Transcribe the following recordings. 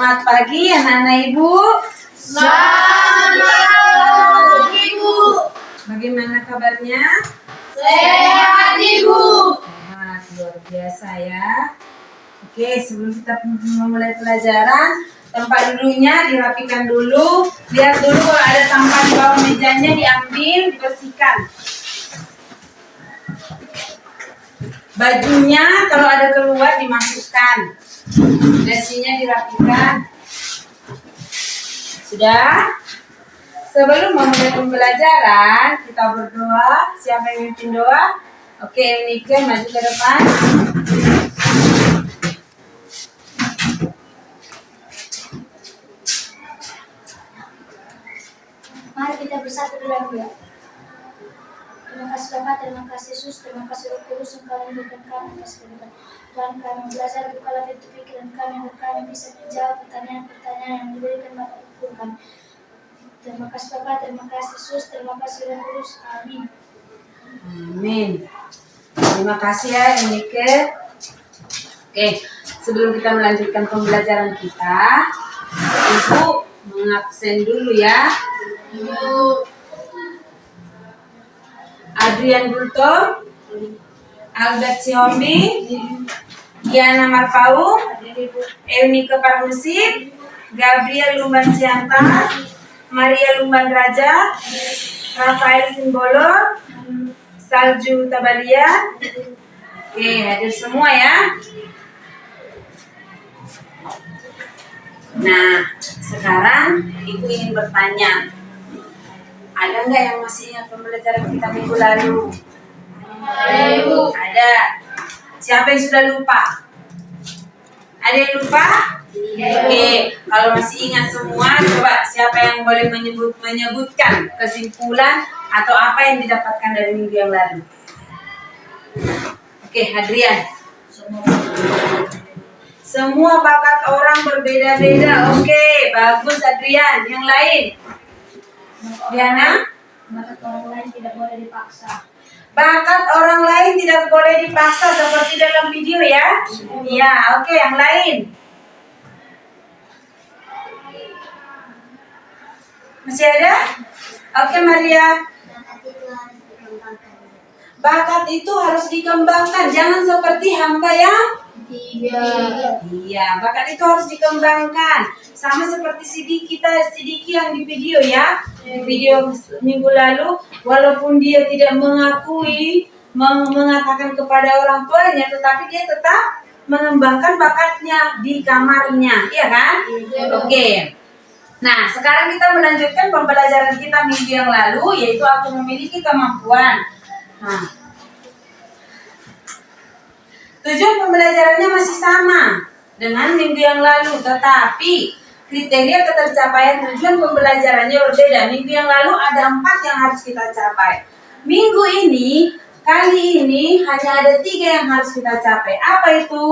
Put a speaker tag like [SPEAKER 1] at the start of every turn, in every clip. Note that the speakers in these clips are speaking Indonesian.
[SPEAKER 1] Selamat pagi anak-anak Ibu.
[SPEAKER 2] Selamat Ibu.
[SPEAKER 1] Bagaimana kabarnya?
[SPEAKER 2] Sehat Ibu.
[SPEAKER 1] Sehat, luar biasa ya. Oke, sebelum kita memulai pelajaran, tempat duduknya dirapikan dulu. Lihat dulu kalau ada sampah di bawah mejanya diambil, dibersihkan. Bajunya kalau ada keluar dimasukkan. Dasinya dirapikan. Sudah? Sebelum memulai pembelajaran, kita berdoa. Siapa yang memimpin doa? Oke, Nike maju ke depan.
[SPEAKER 2] Mari kita bersatu dalam doa. Terima kasih Bapak, terima kasih Yesus, terima kasih Roh Kudus yang kalian berikan kami atas kehidupan. Tuhan kami belajar bukalah pintu pikiran kami agar kami bisa menjawab pertanyaan-pertanyaan yang diberikan Bapak Guru kami. Terima kasih Bapak, terima kasih Yesus, terima kasih Roh Kudus. Amin.
[SPEAKER 1] Amin. Terima kasih ya Nike. Oke, sebelum kita melanjutkan pembelajaran kita, Ibu mengabsen dulu ya. Adrian Bulto, Albert Siombi, Giana Marpau, Eunike Parhusit, Gabriel Lumban Sianta, Maria Lumban Raja, Rafael Simbolo, Salju Tabalia. Oke, hadir semua ya. Nah, sekarang Ibu ingin bertanya. Ada nggak yang masih ingat pembelajaran kita minggu lalu? Ada. Siapa yang sudah lupa? Ada yang lupa? Oke, kalau masih ingat semua, coba siapa yang boleh menyebutkan kesimpulan atau apa yang didapatkan dari minggu yang lalu? Oke, Hadrian. Semua bakat orang berbeda-beda. Oke, bagus Adrian. Yang lain? Diana?
[SPEAKER 2] Bakat orang lain tidak boleh dipaksa.
[SPEAKER 1] Bakat orang lain tidak boleh dipaksa seperti dalam video ya? Iya, oke, yang lain? Masih ada? Oke, Maria. Bakat itu harus dikembangkan, jangan seperti hamba yang Iya, bakat itu harus dikembangkan. Sama seperti Sidiki yang di video ya. Di video minggu lalu, walaupun dia tidak mengatakan kepada orang tuanya, tetapi dia tetap mengembangkan bakatnya di kamarnya, iya kan? Oke. Nah, sekarang kita melanjutkan pembelajaran kita minggu yang lalu, yaitu aku memiliki kemampuan. Nah, tujuan pembelajarannya masih sama dengan minggu yang lalu, tetapi kriteria ketercapaian tujuan pembelajarannya berbeda. Minggu yang lalu ada 4 yang harus kita capai. Minggu ini, kali ini hanya ada 3 yang harus kita capai. Apa itu?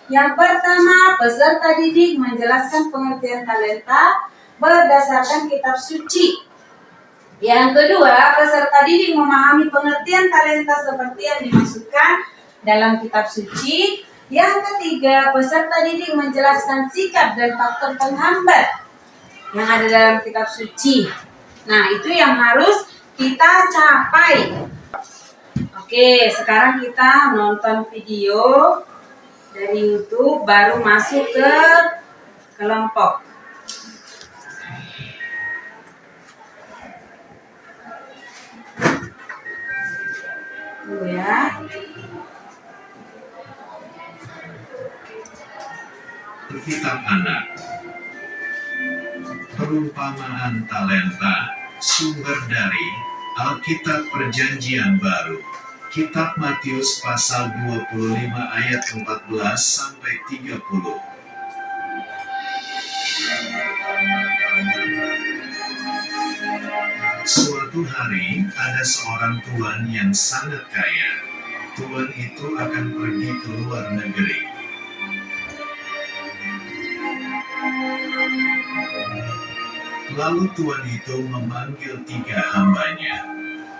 [SPEAKER 1] Yang pertama, peserta didik menjelaskan pengertian talenta berdasarkan kitab suci. Yang kedua, peserta didik memahami pengertian talenta seperti yang dimaksudkan dalam kitab suci. Yang ketiga, peserta didik menjelaskan sikap dan faktor penghambat yang ada dalam kitab suci. Nah, itu yang harus kita capai. Oke, sekarang kita nonton video dari YouTube baru masuk ke kelompok. Tunggu ya.
[SPEAKER 3] Kitab Anak. Perumpamaan talenta. Sumber dari Alkitab Perjanjian Baru. Kitab Matius pasal 25 ayat 14 sampai 30. Suatu hari ada seorang tuan yang sangat kaya. Tuan itu akan pergi ke luar negeri. Lalu tuan itu memanggil 3 hambanya.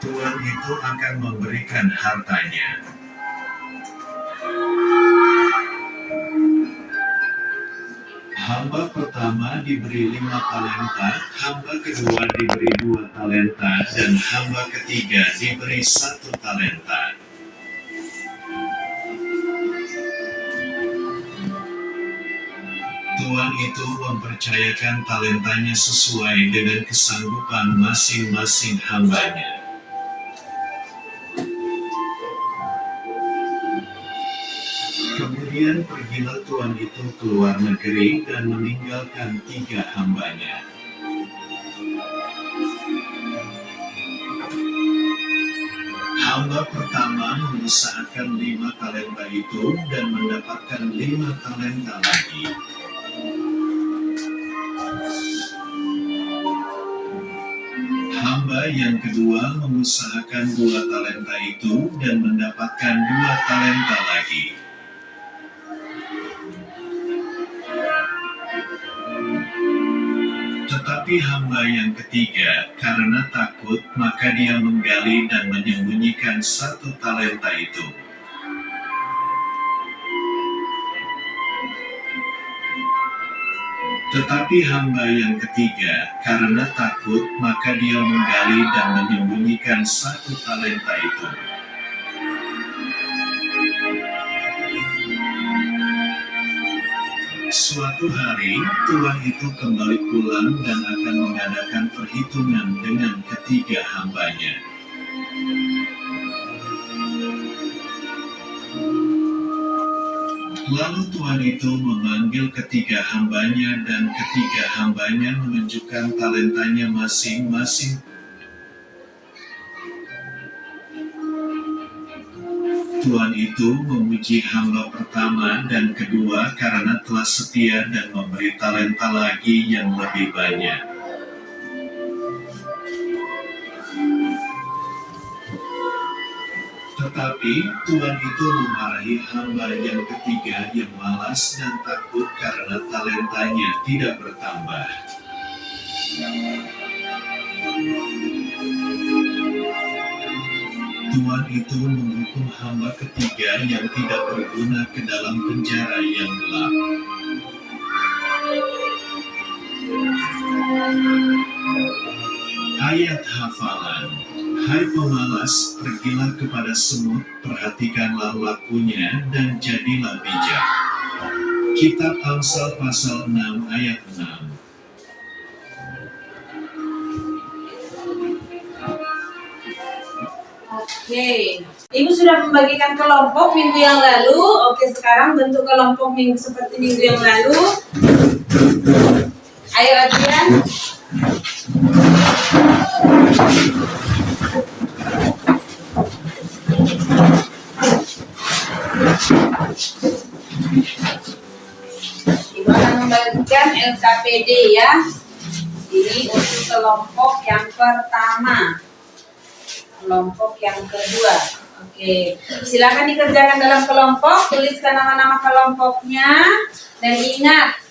[SPEAKER 3] Tuan itu akan memberikan hartanya. Hamba pertama diberi 5 talenta, hamba kedua diberi 2 talenta, dan hamba ketiga diberi 1 talenta. Tuan itu mempercayakan talentanya sesuai dengan kesanggupan masing-masing hambanya. Kemudian pergilah tuan itu ke luar negeri dan meninggalkan 3 hambanya. Hamba pertama mengusahakan 5 talenta itu dan mendapatkan 5 talenta lagi. Hamba yang kedua mengusahakan 2 talenta itu dan mendapatkan 2 talenta lagi. Tetapi hamba yang ketiga, karena takut, maka dia menggali dan menyembunyikan 1 talenta itu. Tetapi hamba yang ketiga, karena takut, maka dia menggali dan menyembunyikan 1 talenta itu. Suatu hari, tuan itu kembali pulang dan akan mengadakan perhitungan dengan ketiga hambanya. Lalu tuan itu memanggil ketiga hambanya dan ketiga hambanya menunjukkan talentanya masing-masing. Tuan itu memuji hamba pertama dan kedua karena telah setia dan memberi talenta lagi yang lebih banyak. Tetapi Tuhan itu memarahi hamba yang ketiga yang malas dan takut karena talentanya tidak bertambah. Tuhan itu menghukum hamba ketiga yang tidak berguna ke dalam penjara yang gelap. Ayat hafalan. Hai pemalas, pergilah kepada semut, perhatikanlah lakunya, dan jadilah bijak. Kitab Amsal pasal 6 ayat 6.
[SPEAKER 1] Oke, Ibu sudah membagikan kelompok minggu yang lalu. Oke, sekarang bentuk kelompok minggu seperti minggu yang lalu. Ayo Adrian. Ibu akan membagikan LKPD ya. Ini untuk kelompok yang pertama. Kelompok yang kedua. Oke, silakan dikerjakan dalam kelompok, tuliskan nama-nama kelompoknya, dan ingat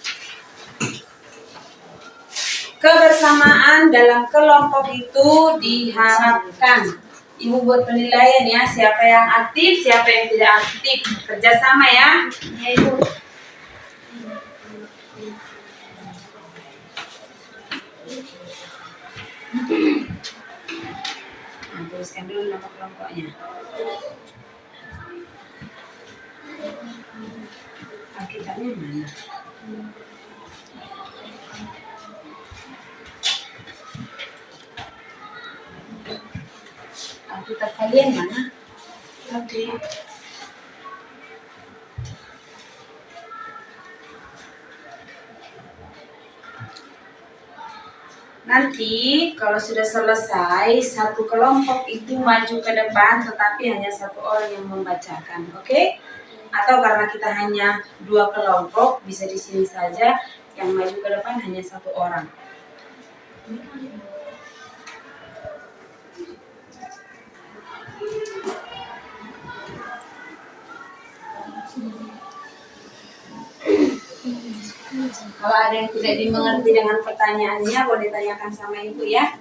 [SPEAKER 1] kebersamaan dalam kelompok itu diharapkan. Ibu buat penilaian ya, siapa yang aktif, siapa yang tidak aktif. Kerjasama ya. Ya Ibu. Tuliskan dulu nama kelompoknya. Alkitabnya mana? Alkitab kalian mana? Oke. Nanti kalau sudah selesai, satu kelompok itu maju ke depan, tetapi hanya satu orang yang membacakan, oke? Atau karena kita hanya 2 kelompok, bisa di sini saja, yang maju ke depan hanya 1 orang. Kalau ada yang tidak dimengerti dengan pertanyaannya, boleh tanyakan sama Ibu ya.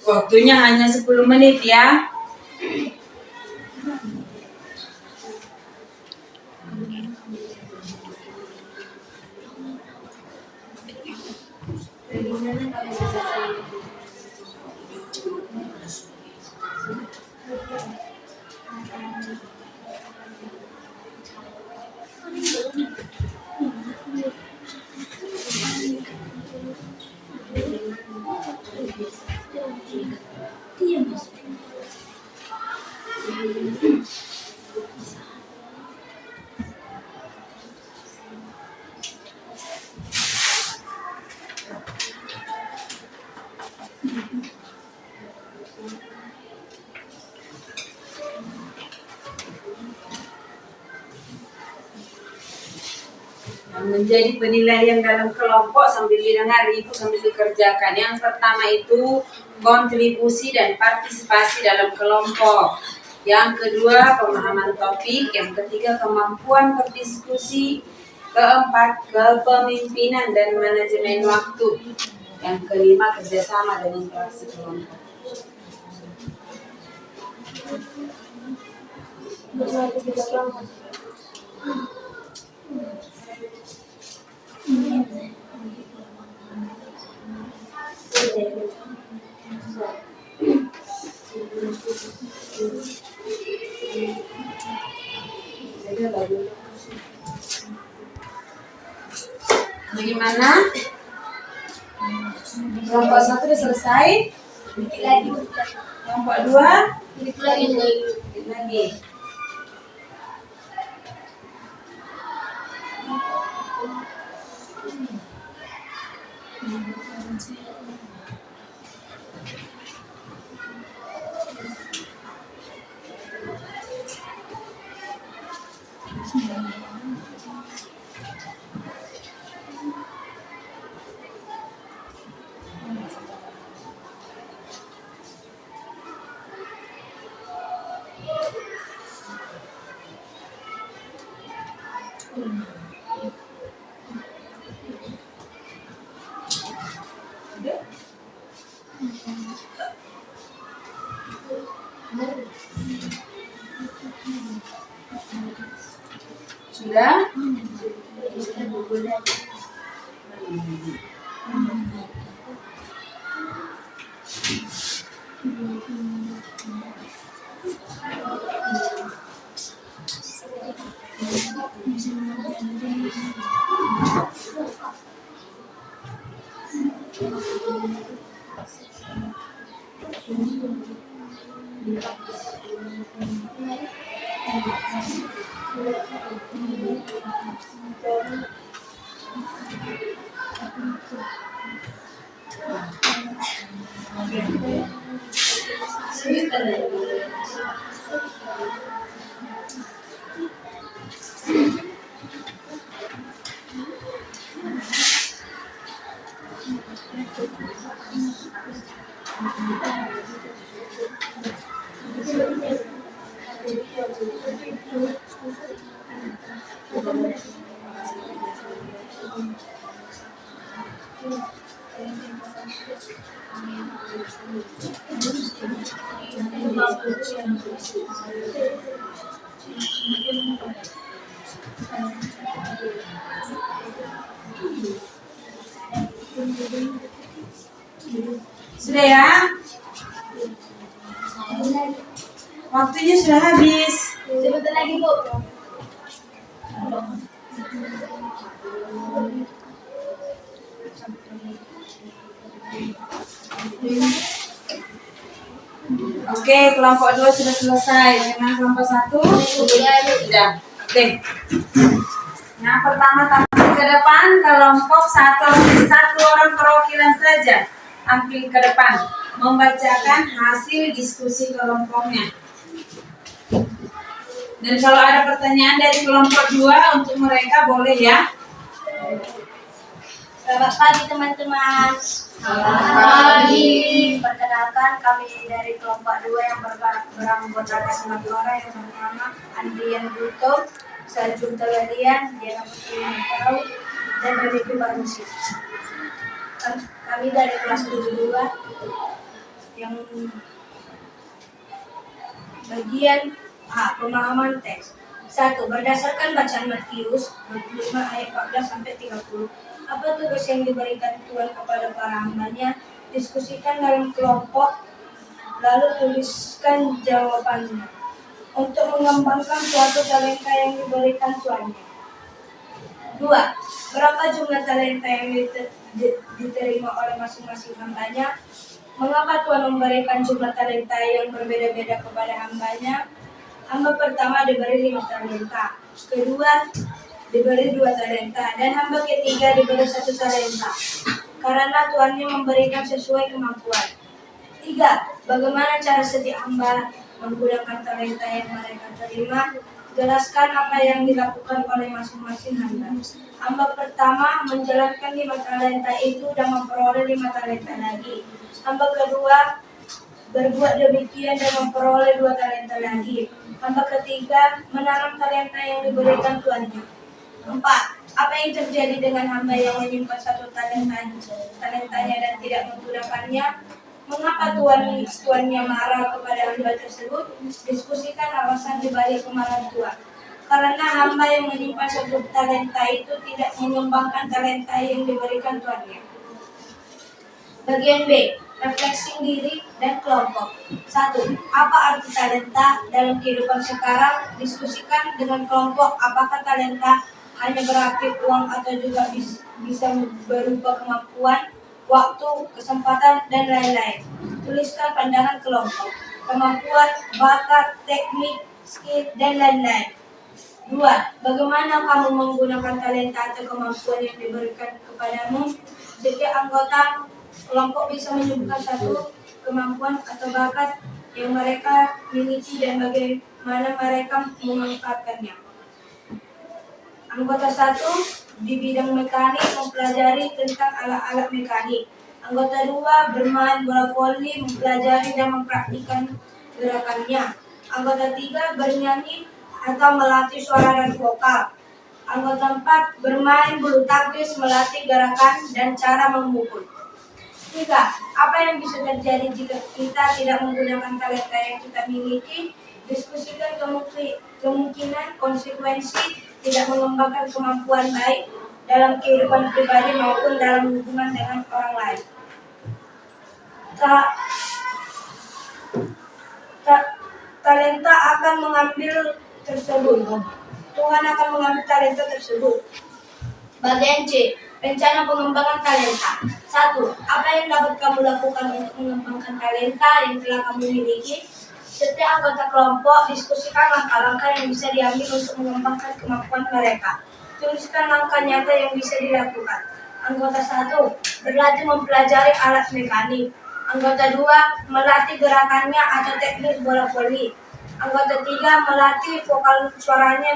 [SPEAKER 1] Waktunya hanya 10 menit ya. Menjadi penilaian dalam kelompok sambil didengar ibu sambil dikerjakan. Yang pertama itu kontribusi dan partisipasi dalam kelompok. Yang kedua pemahaman topik. Yang ketiga kemampuan berdiskusi. Keempat kepemimpinan dan manajemen waktu. Yang kelima kerjasama dan interaksi kelompok. Bagaimana? Kelompok 1 sudah selesai?
[SPEAKER 2] Dikit lagi.
[SPEAKER 1] Kelompok 2?
[SPEAKER 2] Dikit lagi.
[SPEAKER 1] Dikit lagi. Sudah? Sudah ya? Waktunya sudah habis.
[SPEAKER 2] Sebentar lagi, Bu.
[SPEAKER 1] Oke, kelompok 2 sudah selesai. Bagaimana kelompok 1? Sudah. Oke. Nah, pertama-tama ke depan, kelompok 1 orang perwakilan saja tampil ke depan membacakan hasil diskusi kelompoknya. Dan kalau ada pertanyaan dari kelompok 2 untuk mereka boleh ya.
[SPEAKER 2] Selamat pagi teman-teman.
[SPEAKER 1] Selamat pagi.
[SPEAKER 2] Perkenalkan kami dari kelompok 2 yang beranggotakan 4 orang yang bernama Andrian Buto, Sarjun Teladian, Diana Putri Mentau, dan Rebeki Barusi. Kami dari kelas 72 yang bagian A. Pemahaman teks. 1. Berdasarkan bacaan Matius 25 ayat 14 sampai 30. Apa tugas yang diberikan Tuhan kepada para hambanya? Diskusikan dalam kelompok, lalu tuliskan jawabannya. Untuk mengembangkan suatu talenta yang diberikan Tuhannya. 2. Berapa jumlah talenta yang diterima oleh masing-masing hambanya? Mengapa Tuhan memberikan jumlah talenta yang berbeda-beda kepada hambanya? Hamba pertama diberi 5 talenta, kedua diberi 2 talenta, dan hamba ketiga diberi 1 talenta. Karena Tuhannya memberikan sesuai kemampuan. 3. Bagaimana cara setiap hamba menggunakan talenta yang mereka terima? Jelaskan apa yang dilakukan oleh masing-masing hamba. Hamba pertama menjalankan 5 talenta itu dan memperoleh 5 talenta lagi. Hamba kedua berbuat demikian dan memperoleh 2 talenta lagi. Hamba ketiga menanam talenta yang diberikan Tuhannya. 4. Apa yang terjadi dengan hamba yang menyimpan 1 talentanya dan tidak menggunakannya? Mengapa tuannya marah kepada hamba tersebut? Diskusikan alasan dibalik kemarahan Tuhan. Karena hamba yang menyimpan 1 talenta itu tidak mengembangkan talenta yang diberikan Tuannya. Bagian B. Refleksi diri dan kelompok. 1. Apa arti talenta dalam kehidupan sekarang? Diskusikan dengan kelompok apakah talenta hanya berarti uang atau juga bisa berupa kemampuan, waktu, kesempatan, dan lain-lain. Tuliskan pandangan kelompok, kemampuan, bakat, teknik, skill, dan lain-lain. 2. Bagaimana kamu menggunakan talenta atau kemampuan yang diberikan kepadamu? Setiap anggota kelompok bisa menyebutkan 1 kemampuan atau bakat yang mereka miliki dan bagaimana mereka memanfaatkannya. Anggota 1 di bidang mekanik mempelajari tentang alat-alat mekanik. Anggota 2 bermain bola voli, mempelajari dan mempraktikkan gerakannya. Anggota 3 bernyanyi atau melatih suara dan vokal. Anggota 4 bermain bulu tangkis, melatih gerakan dan cara memukul. 3. Apa yang bisa terjadi jika kita tidak menggunakan talenta yang kita miliki? Diskusikan kemungkinan konsekuensi tidak mengembangkan kemampuan baik dalam kehidupan pribadi maupun dalam hubungan dengan orang lain. Talenta akan mengambil tersebut. Tuhan akan mengambil talenta tersebut. Bagian C. Rencana pengembangan talenta. 1. Apa yang dapat kamu lakukan untuk mengembangkan talenta yang telah kamu miliki? Setiap anggota kelompok diskusikan langkah-langkah yang bisa diambil untuk mengembangkan kemampuan mereka. Tuliskan langkah nyata yang bisa dilakukan. Anggota 1 berlatih mempelajari alat mekanik. Anggota 2 melatih gerakannya atau teknik bola voli. Anggota 3 melatih vokal suaranya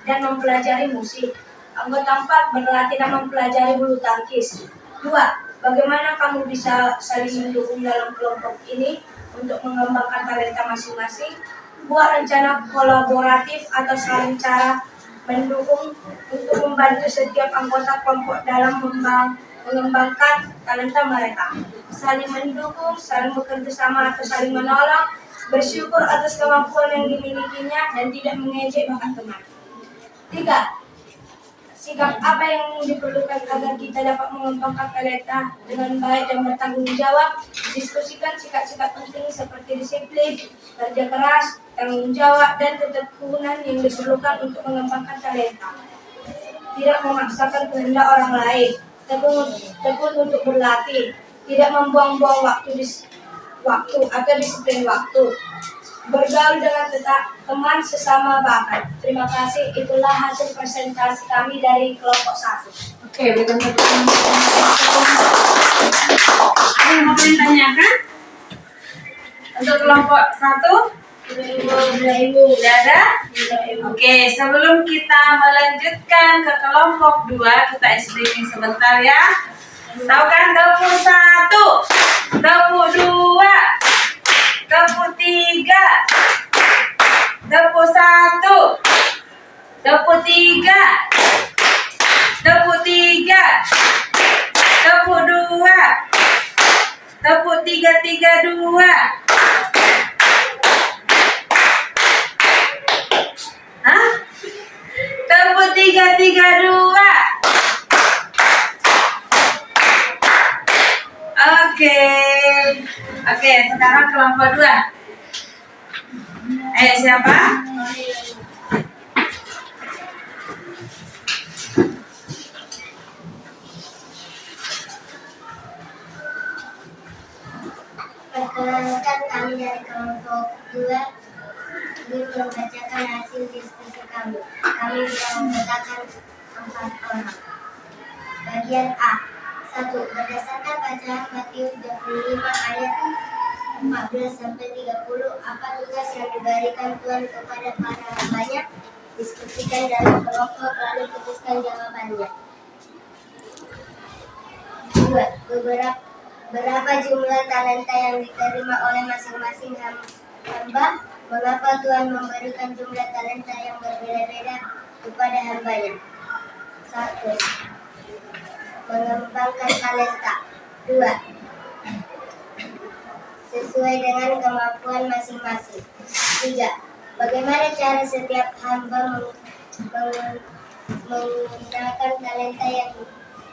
[SPEAKER 2] dan mempelajari musik. Anggota 4 berlatih dan mempelajari bulu tangkis. 2. Bagaimana kamu bisa saling mendukung dalam kelompok ini untuk mengembangkan talenta masing-masing? Buat rencana kolaboratif atau saling cara mendukung untuk membantu setiap anggota kelompok dalam mengembangkan talenta mereka. Saling mendukung, saling bekerja sama atau saling menolong, bersyukur atas kemampuan yang dimilikinya dan tidak mengejek bakat teman. 3. Sikap apa yang diperlukan agar kita dapat mengembangkan talenta dengan baik dan bertanggung jawab? Diskusikan sikap-sikap penting seperti disiplin, kerja keras, tanggung jawab, dan ketekunan yang diperlukan untuk mengembangkan talenta. Tidak memaksakan kehendak orang lain, tekun untuk berlatih, tidak membuang-buang waktu waktu atau disiplin waktu. Bergaul dengan teman sesama bakat. Terima kasih, itulah hasil presentasi kami dari kelompok 1.
[SPEAKER 1] Oke, berikan tepuk tangan. Ada yang mau ditanyakan? Untuk kelompok 1? Tidak ada? Oke, sebelum kita melanjutkan ke kelompok 2, kita isi briefing sebentar ya. Tahu kan tepuk 1, tepuk 2, tepuk 3, tepuk 1, tepuk 3, tepuk 3, tepuk 2, tepuk 3, 3, 2. Hah? Tepuk 3, 3, 2. Oke, sekarang kelompok 2. Siapa?
[SPEAKER 2] Perkenalkan, kami dari kelompok 2 ingin membacakan hasil diskusi kami. Kami sudah memetakan 4 orang. Bagian A. 1. Berdasarkan bacaan Matius 25 ayat 14-30, apa tugas yang diberikan Tuhan kepada para hambanya? Diskusikan dalam kelompok lalu putuskan jawabannya. 2. Berapa jumlah talenta yang diterima oleh masing-masing hamba? Mengapa Tuhan memberikan jumlah talenta yang berbeda-beda kepada hambanya? 1. Mengembangkan talenta. 2. Sesuai dengan kemampuan masing-masing. 3. Bagaimana cara setiap hamba menggunakan talenta yang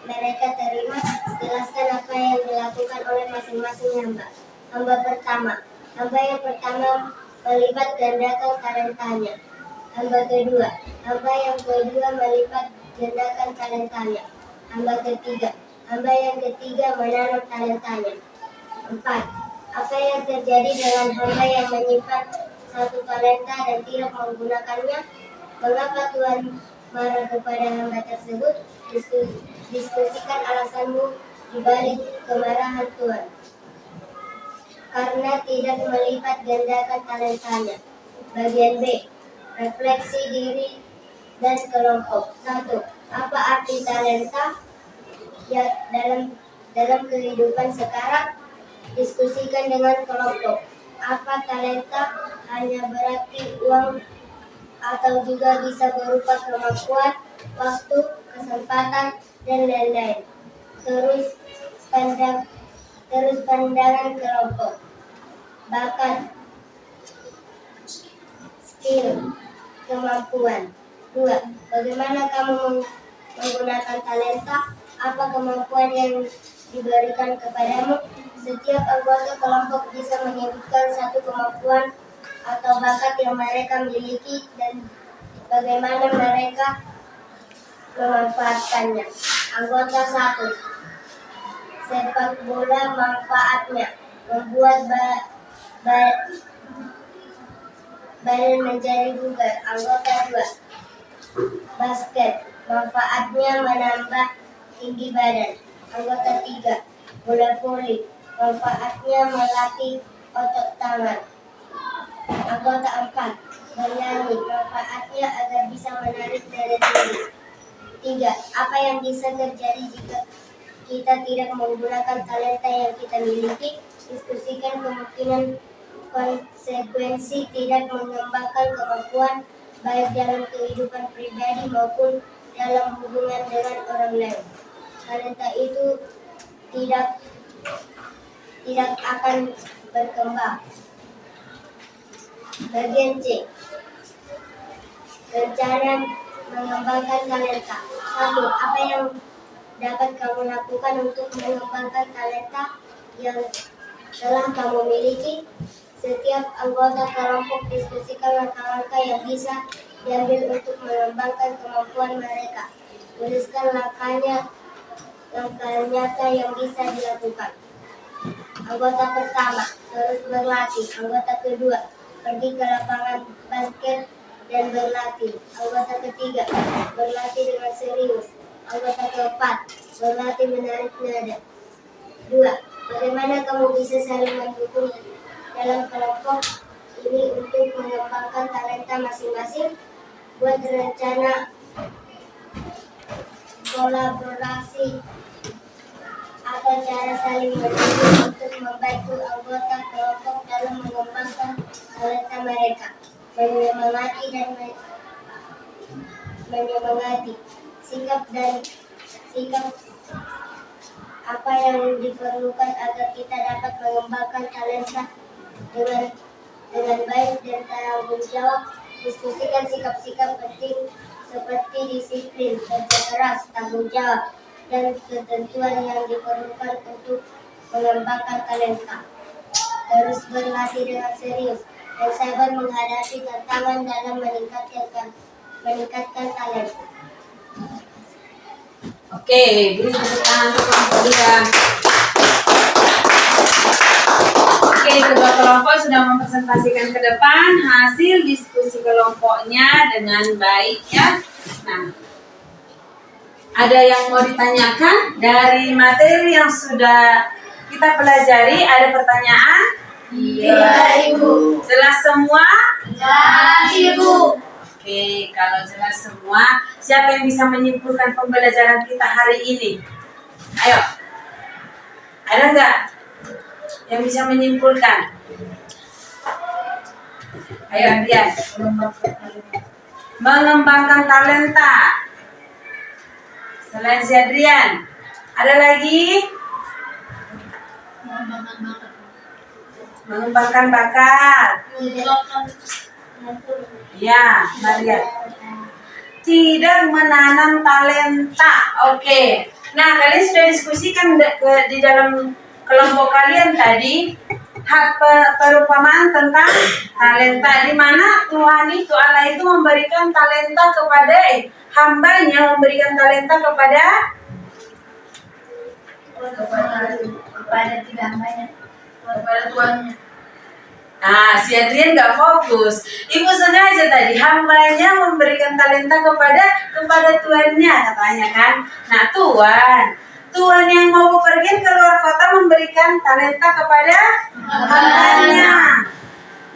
[SPEAKER 2] mereka terima? Jelaskan apa yang dilakukan oleh masing-masing hamba. Hamba yang pertama melipat gandakan talentanya. Hamba yang kedua melipat gandakan talentanya. Hamba yang ketiga menanam talentanya. 4. Apa yang terjadi dengan hamba yang menyimpan satu talenta dan tidak menggunakannya? Mengapa Tuhan marah kepada hamba tersebut? Diskusikan alasanmu di balik kemarahan Tuhan. Karena tidak melipat gandakan talentanya. Bagian B. Refleksi diri dan kelompok. 1. Apa arti talenta ya dalam kehidupan sekarang? Diskusikan dengan kelompok. Apa talenta hanya berarti uang atau juga bisa berupa kemampuan, waktu, kesempatan, dan lain-lain. Terus pandangan kelompok. Bakat, skill, kemampuan. 2. Bagaimana kamu menggunakan talenta? Apa kemampuan yang diberikan kepadamu? Setiap anggota kelompok bisa menyebutkan satu kemampuan atau bakat yang mereka miliki dan bagaimana mereka memanfaatkannya. Anggota 1. Sepak bola, manfaatnya membuat badan menjadi bugar. Anggota 2. Basket, manfaatnya menambah tinggi badan. Anggota 3. Bola voli, manfaatnya melatih otot tangan. Anggota 4. Bernyanyi, manfaatnya agar bisa menarik daya tinggi. 3. Apa yang bisa terjadi jika kita tidak menggunakan talenta yang kita miliki? Diskusikan kemungkinan konsekuensi tidak mengembangkan kemampuan baik dalam kehidupan pribadi maupun dalam hubungan dengan orang lain. Talenta itu tidak akan berkembang. Bagian C. Rencana mengembangkan talenta. 1. Apa yang dapat kamu lakukan untuk mengembangkan talenta yang telah kamu miliki? Setiap anggota kelompok diskusikan langkah-langkah yang bisa diambil untuk mengembangkan kemampuan mereka. Tuliskan langkah nyata yang bisa dilakukan. Anggota pertama, terus berlatih. Anggota kedua, pergi ke lapangan basket dan berlatih. Anggota ketiga, berlatih dengan serius. Anggota keempat, berlatih menarik nada. 2. Bagaimana kamu bisa saling mendukung dalam kelompok ini untuk mengembangkan talenta masing-masing? Buat rencana kolaborasi atau cara saling mendukung untuk membantu anggota kelompok dalam mengembangkan talenta mereka. Menyemangati dan menyemangati sikap apa yang diperlukan agar kita dapat mengembangkan talenta dengan baik dan tanggung jawab. Diskusikan sikap-sikap penting seperti disiplin, kerja keras, tanggung jawab, dan ketentuan yang diperlukan untuk mengembangkan talenta. Terus berlatih dengan serius dan sabar menghadapi tantangan dalam meningkatkan talenta.
[SPEAKER 1] Oke, beri tepuk tangan untuk kelompok dia. Oke, kedua kelompok sudah mempresentasikan ke depan hasil diskusi kelompoknya dengan baik ya. Nah, ada yang mau ditanyakan dari materi yang sudah kita pelajari? Ada pertanyaan?
[SPEAKER 2] Iya, Ibu.
[SPEAKER 1] Jelas semua?
[SPEAKER 2] Jelas, Ibu.
[SPEAKER 1] Oke, kalau jelas semua, siapa yang bisa menyimpulkan pembelajaran kita hari ini? Ayo, ada nggak yang bisa menyimpulkan? Ayo, Adrian. Mengembangkan talenta. Selain si Adrian, ada lagi? Mengembangkan bakat. Ya, Maria. Tidak menanam talenta. Oke. Nah, kalian sudah diskusikan di dalam kelompok kalian tadi perumpamaan tentang talenta, di mana Tuhan itu, Allah itu memberikan talenta kepada hambanya, memberikan talenta kepada
[SPEAKER 2] Tiga hambanya, kepada tuannya.
[SPEAKER 1] Nah, si Adrian nggak fokus. Ibu sengaja tadi hambanya memberikan talenta kepada tuannya, katanya kan. Nah, Tuan yang mau bepergian ke luar kota memberikan talenta kepada hambanya.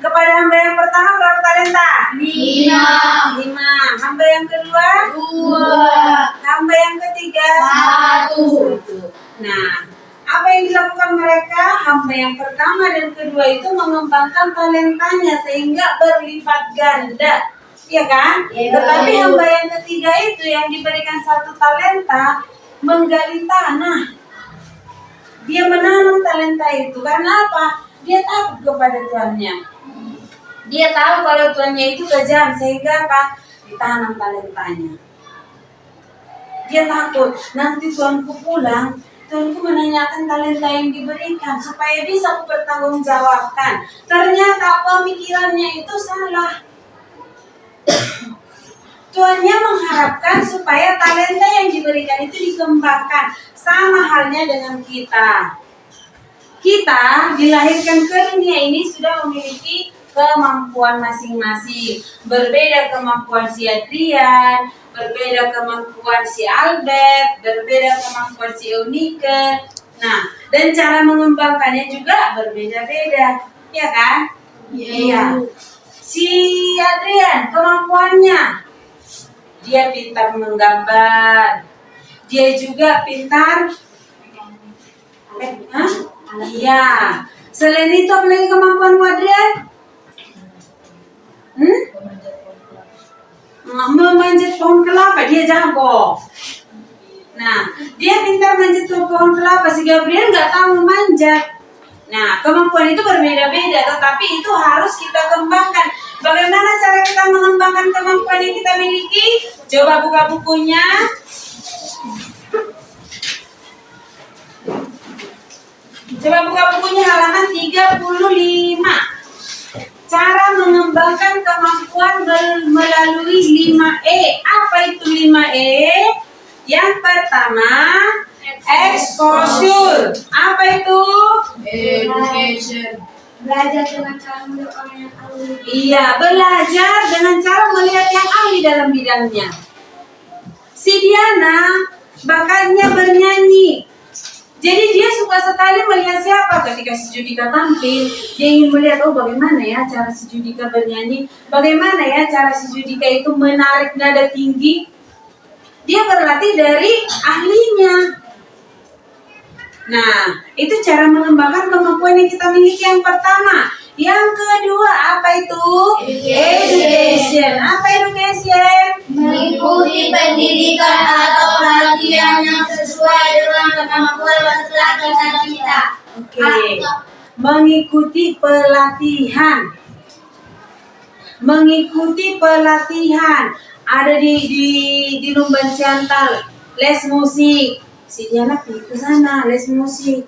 [SPEAKER 1] Kepada hamba yang pertama berapa talenta? 5. Hamba yang kedua? 2. Hamba yang ketiga? 1. Nah, apa yang dilakukan mereka? Hamba yang pertama dan kedua itu mengembangkan talentanya sehingga berlipat ganda, ya kan?
[SPEAKER 2] Ya.
[SPEAKER 1] Tetapi hamba yang ketiga itu yang diberikan 1 talenta menggali tanah. Dia menanam talenta itu karena apa? Dia takut kepada tuannya. Dia tahu kalau tuannya itu kejam sehingga apa? Ditanam talentanya. Dia takut nanti tuanku pulang, tuanku menanyakan talenta yang diberikan supaya bisa bertanggungjawabkan. Ternyata pemikirannya itu salah. Tuannya mengharapkan supaya talenta yang diberikan itu dikembangkan. Sama halnya dengan kita. Kita dilahirkan ke dunia ini sudah memiliki kemampuan masing-masing. Berbeda kemampuan si Adrian, berbeda kemampuan si Albert, berbeda kemampuan si Eunike. Nah, dan cara mengembangkannya juga berbeda-beda, ya kan? Iya. Si Adrian kemampuannya, dia pintar menggambar, dia juga pintar, iya. Selain itu apa lagi kemampuan Adrian? Memanjat pohon kelapa, dia jago. Nah, dia pintar manjat pohon kelapa, si Gabriel nggak tahu memanjat. Nah, kemampuan itu berbeda-beda, tetapi itu harus kita kembangkan. Bagaimana cara kita mengembangkan kemampuan yang kita miliki? Coba buka bukunya. Coba buka bukunya halaman 35. Cara mengembangkan kemampuan melalui 5E. Apa itu 5E? Yang pertama, Exposure. Apa itu?
[SPEAKER 2] Education. Belajar dengan cara melihat orang yang ahli.
[SPEAKER 1] Iya, belajar dengan cara melihat yang ahli dalam bidangnya. Si Diana bakatnya bernyanyi. Jadi dia suka sekali melihat siapa ketika si Judika tampil. Dia ingin melihat, oh bagaimana ya cara si Judika bernyanyi. Bagaimana ya cara si Judika itu menarik nada tinggi. Dia berlatih dari ahlinya. Nah, itu cara mengembangkan kemampuan yang kita miliki yang pertama. Yang kedua, apa itu? Education. Apa education?
[SPEAKER 2] Mengikuti pendidikan atau pelatihan yang sesuai dengan kemampuan serta cita-cita.
[SPEAKER 1] Oke. Mengikuti pelatihan. Mengikuti pelatihan. Ada di Lumban Siantar, les musik. Si Diana pergi ke sana les musik.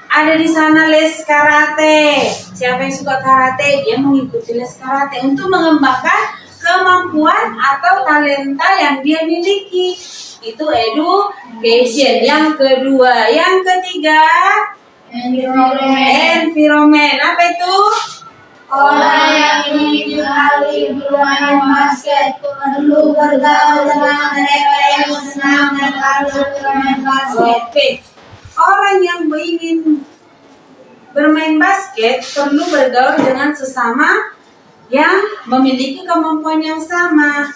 [SPEAKER 1] Ada di sana les karate. Siapa yang suka karate, dia mengikuti les karate untuk mengembangkan kemampuan atau talenta yang dia miliki. Itu education. Yang kedua, yang ketiga, environment. Apa itu?
[SPEAKER 2] Orang yang ingin ahli bermain basket perlu bergaul dengan mereka yang senang dan ahli bermain basket.
[SPEAKER 1] Oke. Orang yang ingin bermain basket perlu bergaul dengan sesama yang memiliki kemampuan yang sama.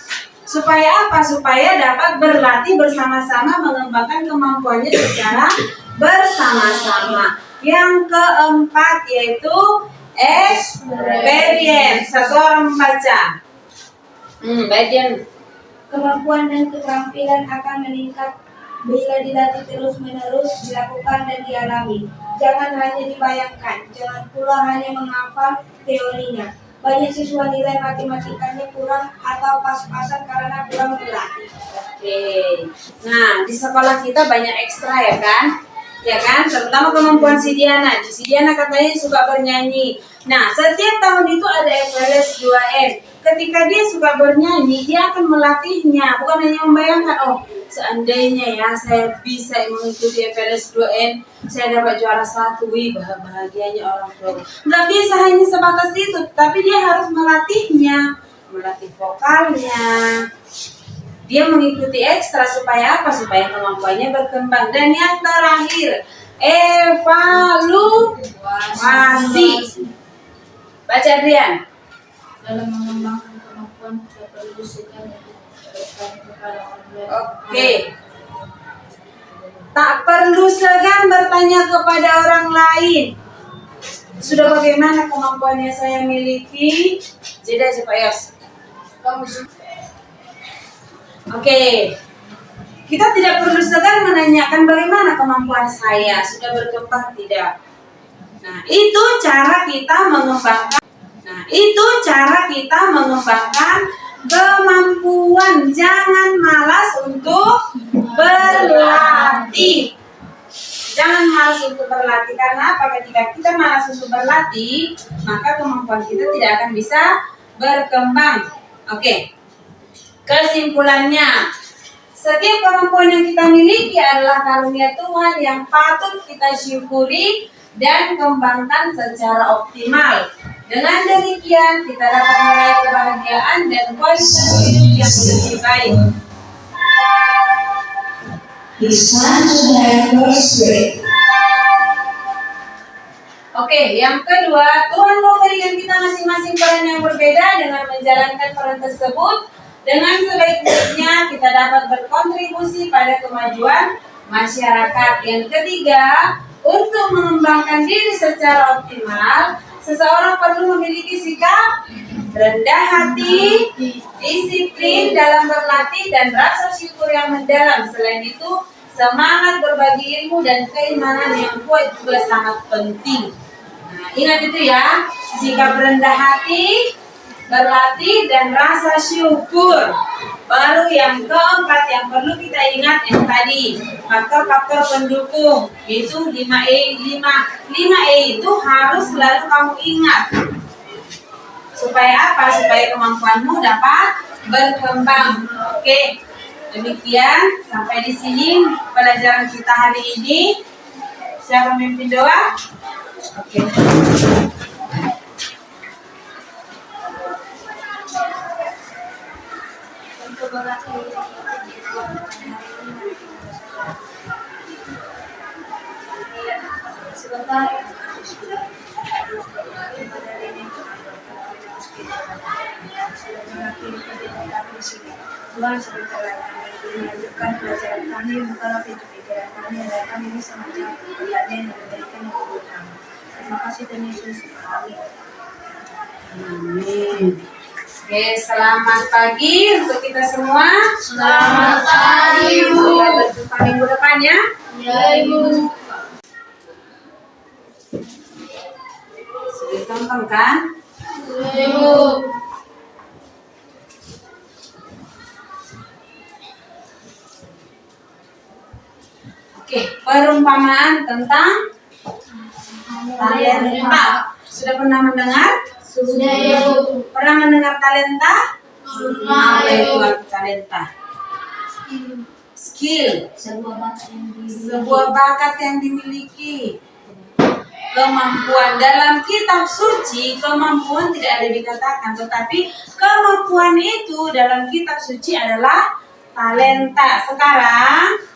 [SPEAKER 1] Supaya apa? Supaya dapat berlatih bersama-sama mengembangkan kemampuannya secara bersama-sama. Yang keempat yaitu experience. Satu orang membaca. Bagian.
[SPEAKER 2] Kemampuan dan keterampilan akan meningkat bila dilatih terus-menerus, dilakukan dan dialami. Jangan hanya dibayangkan, jangan pula hanya menghafal teorinya. Banyak siswa nilai matematikanya kurang atau pas-pasan karena kurang berlatih.
[SPEAKER 1] Oke. Nah, di sekolah kita banyak ekstra ya kan? Ya kan? Terutama kemampuan si Diana. Si Diana katanya suka bernyanyi. Nah, setiap tahun itu ada FLS 2N. Ketika dia suka bernyanyi, dia akan melatihnya. Bukan hanya membayangkan, oh seandainya ya saya bisa mengikuti FLS 2N, saya dapat juara 1, wih bahagianya orang tua. Nggak bisa hanya sebatas itu, tapi dia harus melatihnya. Melatih vokalnya. Dia mengikuti ekstra supaya apa? Supaya kemampuannya berkembang. Dan yang terakhir, evaluasi. Baca Adrian.
[SPEAKER 2] Dalam mengembangkan kemampuan kita perlu segan kepada orang lain.
[SPEAKER 1] Oke. Tak perlu segan bertanya kepada orang lain. Sudah bagaimana kemampuan yang saya miliki? Jeda supaya Oke. Kita tidak perlu segan menanyakan bagaimana kemampuan saya, sudah berkembang tidak. Nah, itu cara kita mengembangkan kemampuan. Jangan malas untuk berlatih. Jangan malas untuk berlatih. Karena apa? Ketika kita malas untuk berlatih, maka kemampuan kita tidak akan bisa berkembang. Oke. Kesimpulannya, setiap kemampuan yang kita miliki adalah karunia Tuhan yang patut kita syukuri dan kembangkan secara optimal. Dengan demikian, kita dapat meraih kebahagiaan dan kualitas hidup yang lebih baik. Oke, yang kedua, Tuhan memberikan kita masing-masing peran yang berbeda. Dengan menjalankan peran tersebut, dengan sebaik-baiknya kita dapat berkontribusi pada kemajuan masyarakat. Yang ketiga, untuk mengembangkan diri secara optimal, seseorang perlu memiliki sikap rendah hati, disiplin dalam berlatih, dan rasa syukur yang mendalam. Selain itu, semangat berbagi ilmu dan keimanan yang kuat juga sangat penting. Nah, ingat itu ya, sikap rendah hati, berlatih, dan rasa syukur. Baru yang keempat yang perlu kita ingat yang tadi, faktor-faktor pendukung, yaitu 5E. 5E itu harus selalu kamu ingat. Supaya apa? Supaya kemampuanmu dapat berkembang. Oke. Demikian sampai di sini pelajaran kita hari ini. Siapa memimpin doa? Oke.
[SPEAKER 2] Untuk mengakhiri sebentar sudah mengakhiri kegiatan kami di sini. Tuhan sebentar lagi kami melanjutkan pelajaran kami, bukalah pintu pikiran kami agar kami bisa menjawab pertanyaan yang diberikan kepada kami. Terima kasih Tuhan Yesus. Amin.
[SPEAKER 1] Amin. Oke, selamat pagi untuk kita semua.
[SPEAKER 2] Selamat pagi, Bu.
[SPEAKER 1] Sampai berjumpa minggu depan ya.
[SPEAKER 2] Ya, Ibu.
[SPEAKER 1] Sudah tonton kan?
[SPEAKER 2] Ya, Ibu.
[SPEAKER 1] Oke, perumpamaan tentang talenta. Sudah pernah mendengar?
[SPEAKER 2] Sudah, Ibu.
[SPEAKER 1] Pernah mendengar talenta?
[SPEAKER 2] Pernah,
[SPEAKER 1] Apa itu
[SPEAKER 2] Ibu.
[SPEAKER 1] arti talenta? Skill.
[SPEAKER 2] Sebuah bakat yang
[SPEAKER 1] Dimiliki. Kemampuan dalam kitab suci, kemampuan tidak ada dikatakan, tetapi kemampuan itu dalam kitab suci adalah talenta. Sekarang